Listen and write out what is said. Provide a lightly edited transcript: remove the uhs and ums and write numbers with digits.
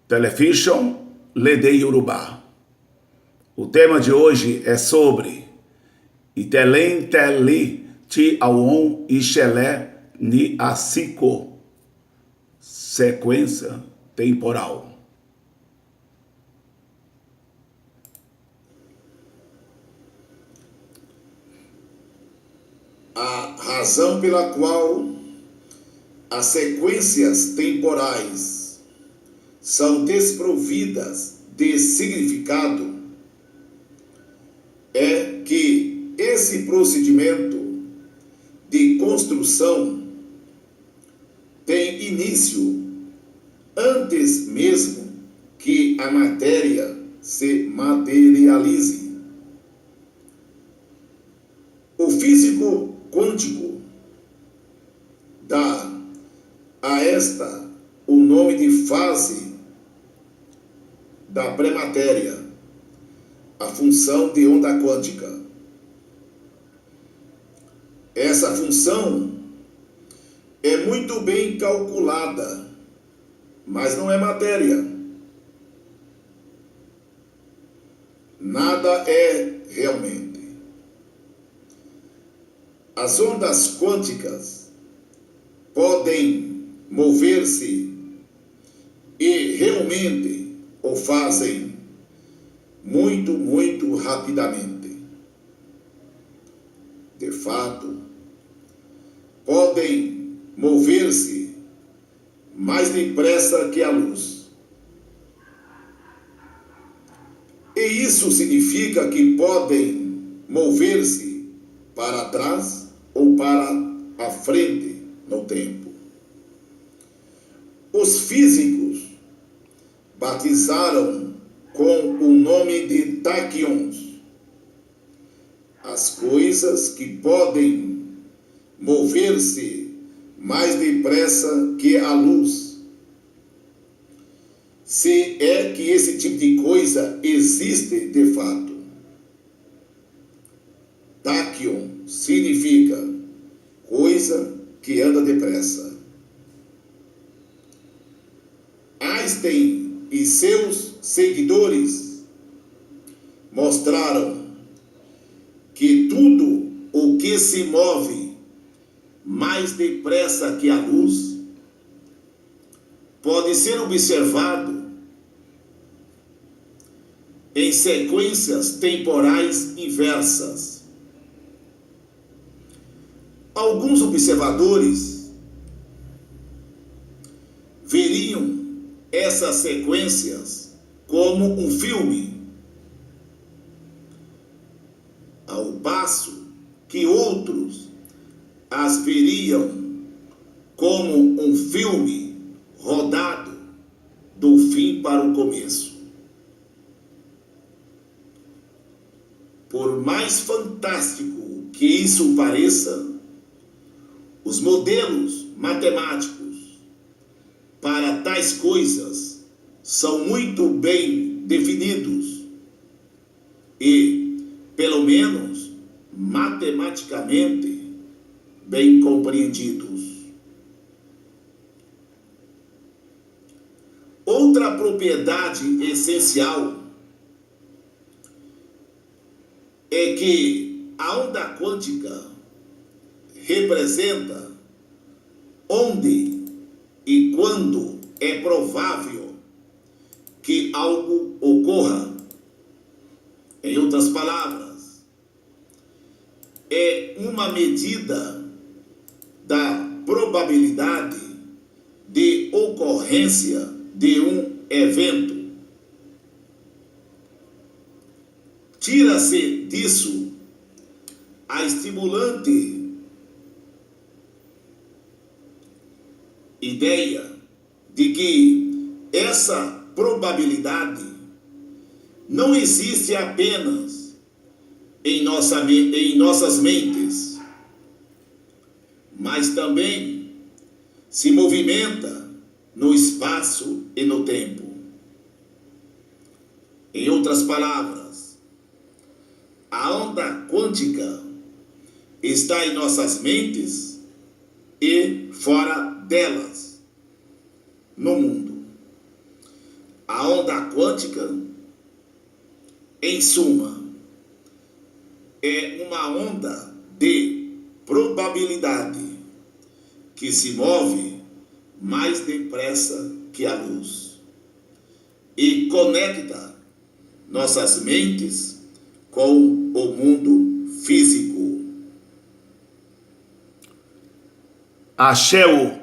Television Lede Yorùbá. O tema de hoje é sobre ìtẹ̀léǹtẹ̀lé tí àwọn ìṣẹ̀lẹ̀ ní àsìkò, sequência temporal. A razão pela qual as sequências temporais são desprovidas de significado é que esse procedimento de construção tem início antes mesmo que a matéria se materialize. O físico quântico dá a esta o nome de fase da pré-matéria, a função de onda quântica. Essa função é muito bem calculada, mas não é matéria. Nada é realmente. As ondas quânticas podem mover-se e realmente o fazem muito rapidamente. De fato, podem mover-se mais depressa que a luz. E isso significa que podem mover-se para trás ou para a frente no tempo. Os físicos batizaram com o nome de taquions as coisas que podem mover-se mais depressa que a luz. Se é que esse tipo de coisa existe de fato. Tachyon significa coisa que anda depressa. Einstein e seus seguidores mostraram que tudo o que se move mais depressa que a luz pode ser observado em sequências temporais inversas. Alguns observadores veriam essas sequências como um filme, ao passo que outros as veriam como um filme rodado do fim para o começo. Por mais fantástico que isso pareça, os modelos matemáticos para tais coisas são muito bem definidos e, pelo menos, matematicamente bem compreendidos. Outra propriedade essencial é que a onda quântica representa onde e quando é provável que algo ocorra. Em outras palavras, é uma medida da probabilidade de ocorrência de um evento. Tira-se disso a estimulante ideia de que essa probabilidade não existe apenas em nossas mentes, mas também se movimenta no espaço e no tempo. Em outras palavras, a onda quântica está em nossas mentes e fora delas, no mundo. A onda quântica, em suma, é uma onda de probabilidade que se move mais depressa que a luz e conecta nossas mentes com o mundo físico. Axé.